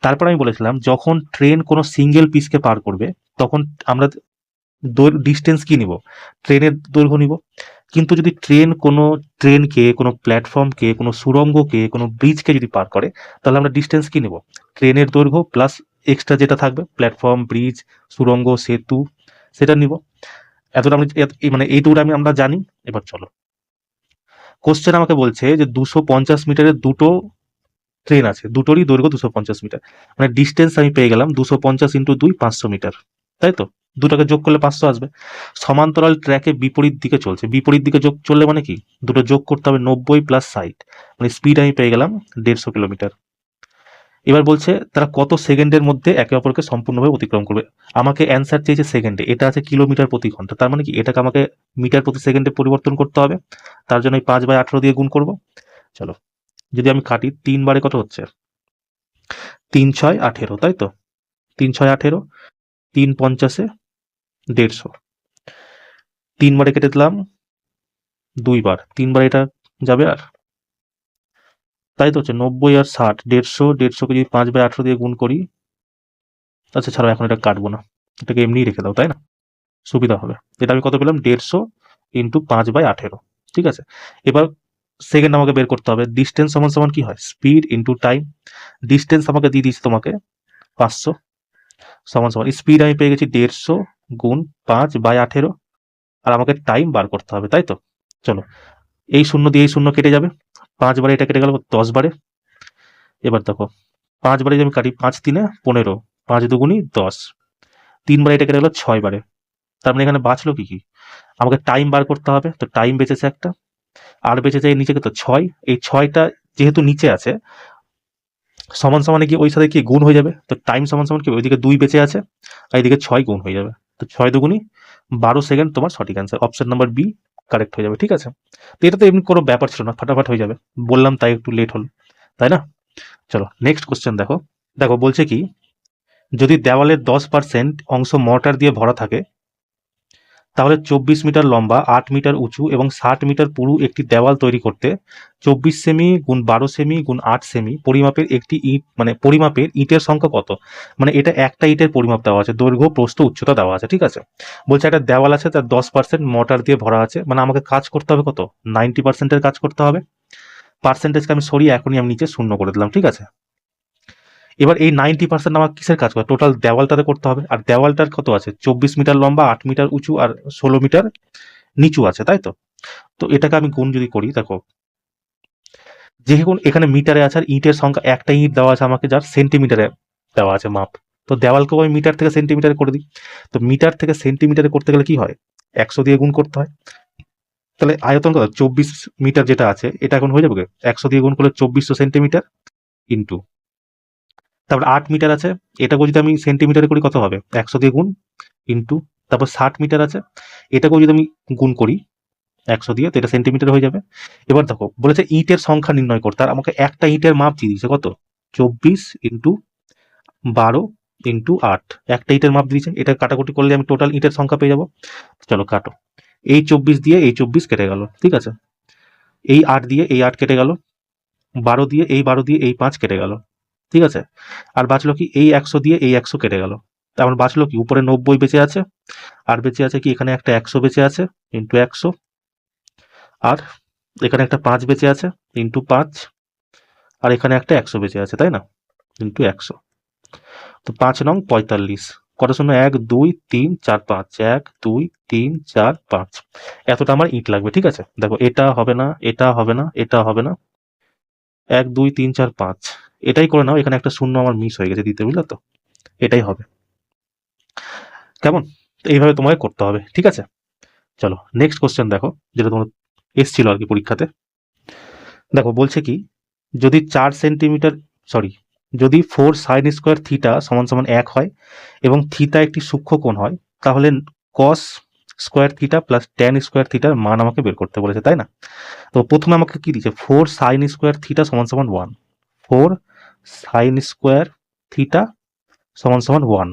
তারপর আমি বলেছিলাম, যখন ট্রেন কোনো সিঙ্গেল পিসকে পার করবে, তখন আমরা ডিস্টেন্স কি নিব, ট্রেনের দৈর্ঘ্য নিব। কিন্তু যদি ট্রেনকে, কোনো প্ল্যাটফর্মকে, কোনো সুড়ঙ্গকে, কোনো ব্রিজকে যদি পার করে, তাহলে আমরা ডিস্টেন্স কি নিব, ট্রেনের দৈর্ঘ্য প্লাস এক্সট্রা যেটা থাকবে, প্ল্যাটফর্ম, ব্রিজ, সুড়ঙ্গ, সেতু, সেটা নিব। এতটা আমি মানে এইটুকুটা আমরা জানি। এবার চলো, কোশ্চেন আমাকে বলছে যে 250 মিটারের দুটো ট্রেন আছে, দুটোরই দৈর্ঘ্য 250 মিটার, মানে ডিস্টেন্স আমি পেয়ে গেলাম 250 ইন্টু 2 500 মিটার, তাই তো? দুটাকে যোগ করলে 500 আসবে। সমান্তরাল ট্র্যাকে বিপরীত দিকে চলছে, বিপরীত দিকে যোগ চললে মানে কি, দুটো যোগ করতে হবে 90 প্লাস 60, মানে স্পিড আমি পেয়ে গেলাম 150 কিলোমিটার। এবার বলছে তারা কত সেকেন্ডের মধ্যে একে অপরকে সম্পূর্ণভাবে অতিক্রম করবে। আমাকে অ্যান্সার চেয়েছে সেকেন্ডে, এটা আছে কিলোমিটার প্রতি ঘন্টা, তার মানে কি এটাকে আমাকে মিটার প্রতি সেকেন্ডে পরিবর্তন করতে হবে। তার জন্য 5/18 দিয়ে গুণ করব। চলো, যদি আমি কাটি 3 বারে কত হচ্ছে, 3×6 = 18, তাই তো? 3×6 = 18, 3×50 = 150। 3 বারে কেটে দিলাম, 2 বার, 3 বার এটা যাবে, আর তাই তো হচ্ছে 90 আর 60, 150কে যদি 5/18 দিয়ে গুণ করি, আচ্ছা ছাড়ো, এখন এটা কাটবো না, এটাকে এমনিই রেখে দাও, তাই না? সুবিধা হবে। এটা আমি কত পেলাম, 150 ইন্টু 5/18, ঠিক আছে? এবার সেকেন্ড আমাকে বের করতে হবে। ডিস্টেন্স সমান সমান কি হয়, স্পিড ইন্টু টাইম। ডিস্টেন্স আমাকে দিয়ে দিয়েছে তোমাকে 500, সমান সমান স্পিড আমি পেয়ে গেছি 150 গুণ 5/18, আর আমাকে টাইম বার করতে হবে, তাই তো? চলো, এই শূন্য দিয়ে এই শূন্য কেটে যাবে, 5 বারে এটা কেটে গেল 10 বারে। এবার দেখো, 5 বারে যদি আমি কাটি, 5×3 = 15, 5×2 = 10, 3 বারে এটা কেটে গেল 6 বারে। তার মানে এখানে বাঁচলো কি কি, আমাকে টাইম বার করতে হবে, তো টাইম বেঁচেছে একটা, আর বেঁচেছে এই নিচে কত 6, এই 6টা যেহেতু নিচে আছে, সমান সমানে কি ওই সাথে কি গুণ হয়ে যাবে, তো টাইম সমান সমান কি, ওইদিকে 2 বেঁচে আছে আর এইদিকে 6 গুণ হয়ে যাবে, তো 6×2 = 12 সেকেন্ড, তোমার সঠিক answer option number B correct হয়ে যাবে, ঠিক আছে? তো এটা তো এমনি কোনো ব্যাপার ছিল না, ফাটাফাট হয়ে যাবে, বললাম তাই একটু লেট হলো, তাই না? চলো নেক্সট কোশ্চেন দেখো। দেখো বলছে কি, যদি দেওয়ালের 10% অংশ মর্টার দিয়ে ভরা থাকে, তাহলে 24 মিটার লম্বা, 8 মিটার উঁচু এবং 60 মিটার পুরু একটি দেওয়াল তৈরি করতে 24 সেমি গুণ 12 সেমি গুণ 8 সেমি পরিমাপের একটি ইট, মানে পরিমাপের ইটের সংখ্যা কত? মানে এটা একটা ইটের পরিমাপ দেওয়া আছে, দৈর্ঘ্য, প্রস্থ, উচ্চতা দেওয়া আছে, ঠিক আছে? বলছে একটা দেওয়াল আছে, তার 10% মর্টার দিয়ে ভরা আছে, মানে আমাকে কাজ করতে হবে কত, 90%-এর কাজ করতে হবে। পার্সেন্টেজকে আমি সরিয়ে এখনই আমি নিচে শূন্য করে দিলাম, ঠিক আছে? এবার এই 90% আমার কিসের কাজ করে, টোটাল দেওয়ালটাতে করতে হবে, আর দেওয়ালটার কত আছে, 24 মিটার লম্বা, 8 মিটার উঁচু আর 16 মিটার নিচু আছে, তাই তো? তো এটাকে আমি গুণ যদি করি, দেখো যেহেতু এখানে মিটারে আছে আর ইটের সংখ্যা, একটা ইট দেওয়া আছে আমাকে যার সেন্টিমিটারে দেওয়া আছে মাপ, তো দেওয়ালকেও আমি মিটার থেকে সেন্টিমিটারে করে দিই। তো মিটার থেকে সেন্টিমিটারে করতে গেলে কি হয়, 100 দিয়ে গুণ করতে হয়। তাহলে আয়তন কত, 24 মিটার যেটা আছে, এটা এখন হয়ে যাবে 100 দিয়ে গুণ করলে 2400 সেন্টিমিটার ইন্টু, তারপর 8 মিটার আছে, এটাকেও যদি আমি সেন্টিমিটারে করি কত হবে, 100 দিয়ে গুণ ইন্টু, তারপর 60 মিটার আছে, এটাকেও যদি আমি গুণ করি 100 দিয়ে, তো এটা সেন্টিমিটার হয়ে যাবে। এবার দেখো বলেছে ইটের সংখ্যা নির্ণয় করতে, আর আমাকে একটা ইটের মাপ দিয়ে দিয়েছে কত, 24 ইন্টু 12 ইন্টু 8, একটা ইটের মাপ দিয়েছে, এটা কাটাকুটি করলে আমি টোটাল ইটের সংখ্যা পেয়ে যাবো। চলো কাটো, এই 24 দিয়ে এই 24 কেটে গেল, ঠিক আছে? এই 8 দিয়ে এই 8 কেটে গেল, 12 দিয়ে এই 12 দিয়ে এই 5 কেটে গেল, ঠিক আছে? আর বাঁচলো কি, এই 100 দিয়ে এই 100 কেটে গেল, তারপর বাঁচলো কি, উপরে 90 বেঁচে আছে, আর বেঁচে আছে কি, এখানে একটা 100 বেঁচে আছে ইন্টু 100, আর এখানে একটা 5 বেঁচে আছে ইন্টু 5, আর এখানে একটা 100 বেঁচে আছে, তাই না, ইন্টু 100। তো 5×9 = 45, কত শূন্য, 1 2 3 4 5, 1 2 3 4 5, এতটা আমার ইট লাগবে, ঠিক আছে? দেখো এটা হবে না, এটা হবে না, এটা হবে না, 1 2 3 4 5 এটাই করে নাও, এখানে একটা শূন্য আমার মিস হয়ে গেছে দিতে, বুঝলে তো? এটাই হবে, কেমন? তো এইভাবে তোমাকে করতে হবে, ঠিক আছে? চলো নেক্সট কোশ্চেন দেখো, যেটা তোমার এসছিল আর কি পরীক্ষাতে। দেখো বলছে কি, যদি 4 সেন্টিমিটার, সরি, যদি 4 সাইন স্কোয়ার থিটা সমান সমান 1 হয় এবং থিটা একটি সূক্ষ্ম কোণ হয়, তাহলে কস square theta plus tan square থিটার মান আমাকে বের করতে বলেছে, তাই না? তো প্রথমে আমাকে কি দিচ্ছে, 4 সাইন স্কোয়ার থিটা সমান সমান 1, 4 সাইন স্কোয়ার থিটা সমান সমান 1।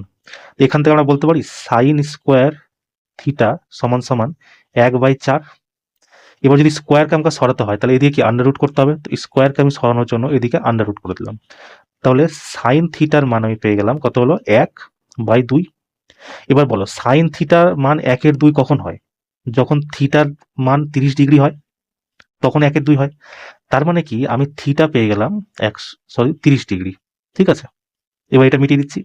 এখান থেকে আমরা বলতে পারি সাইন স্কোয়ার থিটা সমান সমান 1/4। এবার যদি স্কোয়ারকে আমাকে সরাতে হয়, তাহলে এদিকে কি আন্ডার রুট করতে হবে, তো স্কোয়ারকে আমি সরানোর জন্য এদিকে আন্ডার রুট করে দিলাম। তাহলে সাইন থিটার মান আমি পেয়ে গেলাম কত হলো, 1/2। এবার বলো সাইন থিটার মান 1/2 কখন হয়? যখন থিটার মান 30 ডিগ্রি হয় তখন 1/2 হয়। তার মানে কি আমি থিটা পেয়ে গেলাম 30 ডিগ্রি। ঠিক আছে, এবার এটা মিটিয়ে দিচ্ছি।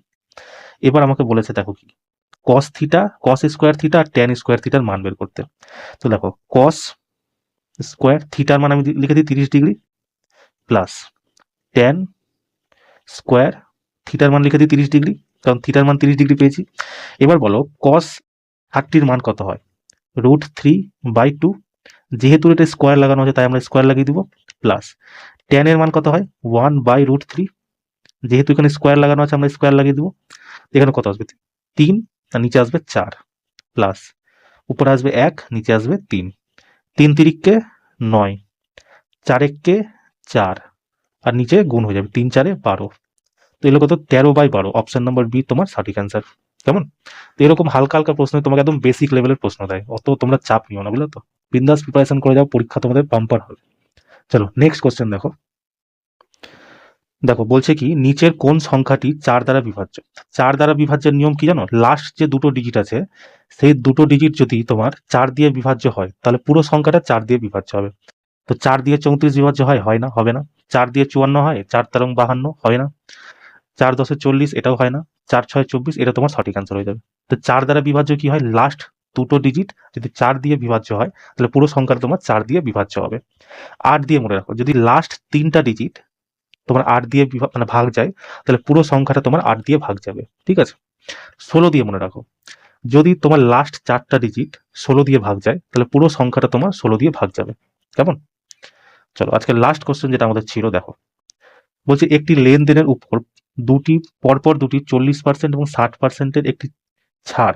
এবার আমাকে বলেছে দেখো কি cos theta, cos square theta আর ট্যান স্কোয়ার থিটার মান বের করতে। তো দেখো কস স্কোয়ার থিটার মান আমি লিখে দিই 30 ডিগ্রি প্লাস ট্যান স্কোয়ার থিটার মান লিখে দিই 30 ডিগ্রি, কারণ থিটার মান 30 ডিগ্রি পেয়েছি। এবার বলো কস 30 মান কত হয়? √3/2, যেহেতু এটা স্কোয়ার লাগানো আছে তাই আমরা স্কোয়ার লাগিয়ে দিব, প্লাস ট্যানের মান কত হয় 1/√3, যেহেতু এখানে স্কোয়ার লাগানো আছে আমরা স্কোয়ার লাগিয়ে দিব। এখানে কত আসবে 3 আর নিচে আসবে 4, প্লাস উপরে আসবে 1 নিচে আসবে 3, 3 তিরিককে 9, 4 এককে 4 আর নিচে গুণ হয়ে যাবে 3 4 12। তো এগুলো কত 13/12, অপশন নাম্বার বি তোমার সঠিক অ্যান্সার। কেমন? তো এরকম হালকা হালকা প্রশ্ন তোমাকে একদম বেসিক লেভেলের প্রশ্ন দেয়, অত তোমরা চাপ নিও না, বুঝলো তো? বিন্দাস প্রিপারেশন করে যাও, পরীক্ষা তোমাদের বাম্পার হবে। চলো নেক্সট কোশ্চেন দেখো। দেখো বলছে কি নিচের কোন সংখ্যাটি 4 দ্বারা বিভাজ্য? 4 দ্বারা বিভাজ্যের নিয়ম কি জানো? লাস্ট যে দুটো ডিজিট আছে সেই দুটো ডিজিট যদি তোমার 4 দিয়ে বিভাজ্য হয় তাহলে পুরো সংখ্যাটা 4 দিয়ে বিভাজ্য হবে। তো 4 দিয়ে 34 বিভাজ্য হয়? হয় না, হবে না। 4 দিয়ে 54 হয়? 4 তেরং 52, হয় না। 4 10 40, এটাও হয় না। 4 6 24, এটা তোমার সঠিক অ্যান্সার হয়ে যাবে। তো 4 দ্বারা বিভাজ্য কি হয়? লাস্ট দুটো ডিজিট যদি 4 দিয়ে বিভাজ্য হয় তাহলে পুরো সংখ্যাটা তোমার 4 দিয়ে বিভাজ্য হবে। 8 দিয়ে মনে রাখো, যদি লাস্ট 3টা ডিজিট তোমার 8 দিয়ে মানে ভাগ যায় তাহলে পুরো সংখ্যাটা তোমার 8 দিয়ে ভাগ যাবে। ঠিক আছে। 16 দিয়ে মনে রাখো, যদি তোমার লাস্ট 4টা ডিজিট 16 দিয়ে ভাগ যায় তাহলে পুরো সংখ্যাটা তোমার 16 দিয়ে ভাগ যাবে। কেমন? চলো আজকে লাস্ট কোশ্চেন যেটা আমাদের ছিল দেখো, বলছে একটি লেনদেনের উপর পরপর দুটি 40% এবং 60%-এর একটি ছাড়,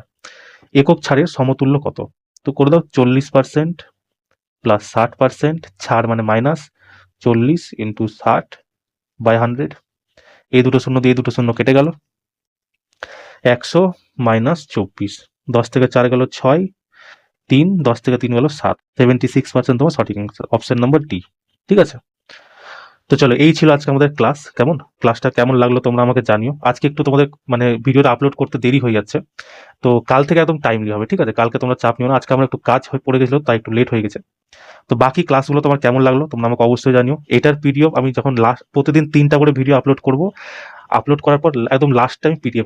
একক ছাড়ের সমতুল্য কত? তো করে দাও 40% প্লাস 60%, ছাড় মানে মাইনাস 40 ইন্টু 60/100, এই দুটো শূন্য দিয়ে দুটো শূন্য কেটে গেল, 100 মাইনাস 24, 10 থেকে 4 গেল 6, 3, 10 থেকে 3 গেল 7, 76% তোমার সঠিক অ্যান্সার, অপশন নাম্বার ডি। ঠিক আছে। তো চলো এই ছিল আজকে আমাদের ক্লাস। কেমন ক্লাসটা কেমন লাগলো তোমরা আমাকে জানিও। আজকে একটু তোমাদের মানে ভিডিওটা আপলোড করতে দেরি হয়ে যাচ্ছে, তো কাল থেকে একদম টাইমলি হবে। ঠিক আছে, কালকে তোমরা চাপ নিও না, আজকে আমার একটু কাজ হয়ে পড়ে গেছিলো তাই একটু লেট হয়ে গেছে। তো বাকি ক্লাসগুলো তোমার কেমন লাগলো তোমরা আমাকে অবশ্যই জানিও। এটার পিডিএফ আমি যখন প্রতিদিন 3টা করে ভিডিও আপলোড করব, আপলোড করার পর একদম লাস্ট টাইম পিডিএফ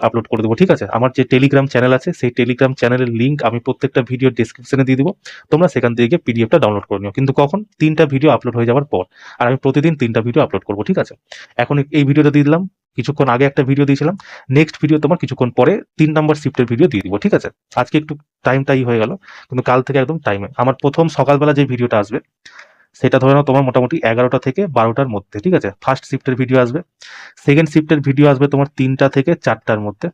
আপলোড করে দেবো। ঠিক আছে, আমার যে টেলিগ্রাম চ্যানেল আছে সেই টেলিগ্রাম চ্যানেলের লিঙ্ক আমি প্রত্যেকটা ভিডিও ডিসক্রিপশনে দিয়ে দিব, তোমরা সেখান থেকে পিডিএফটা ডাউনলোড করে নিও। কিন্তু কখন? 3টা ভিডিও আপলোড হয়ে যাওয়ার পর। আর আমি প্রতিদিন 3টা ভিডিও আপলোড করবো। ঠিক আছে, এখন এই ভিডিওটা দিয়ে দিলাম, কিছুক্ষণ আগে একটা ভিডিও দিয়েছিলাম, নেক্সট ভিডিও তোমার কিছুক্ষণ পরে 3 নম্বর শিফটের ভিডিও দিয়ে দিব। ঠিক আছে, আজকে একটু টাইমটাই হয়ে গেল, কিন্তু কাল থেকে একদম টাইমে আমার প্রথম সকালবেলা যে ভিডিওটা আসবে সেটা ধরে নাও তোমার মোটামুটি 11টা থেকে 12টার মধ্যে। ঠিক আছে, ফার্স্ট শিফটের ভিডিও আসবে, সেকেন্ড শিফটের ভিডিও আসবে তোমার 3টা থেকে 4টার মধ্যে,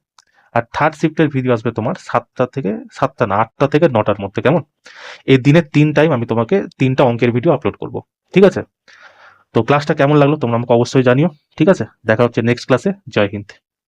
আর থার্ড শিফটের ভিডিও আসবে তোমার 8টা থেকে 9টার মধ্যে। কেমন? এই দিনের 3 টাইম আমি তোমাকে 3টা অঙ্কের ভিডিও আপলোড করব। ঠিক আছে, তো ক্লাসটা কেমন লাগলো তোমরা আমাকে অবশ্যই জানিও। ঠিক আছে, দেখা হচ্ছে নেক্সট ক্লাসে। জয় হিন্দ।